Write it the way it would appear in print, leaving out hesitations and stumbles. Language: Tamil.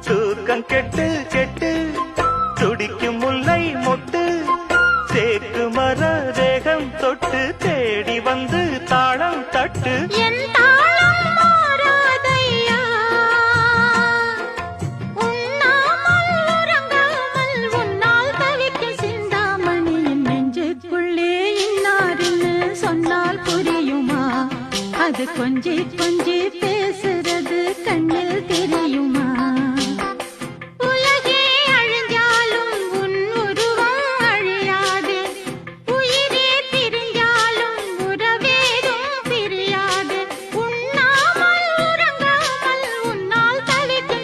தூக்கம் கெட்டு கெட்டு துடிக்கும் முல்லை மொட்டு தேக்கு மர தேகம் தொட்டு தேடி வந்து தாளம் தட்டு அது கொஞ்சி கொஞ்சி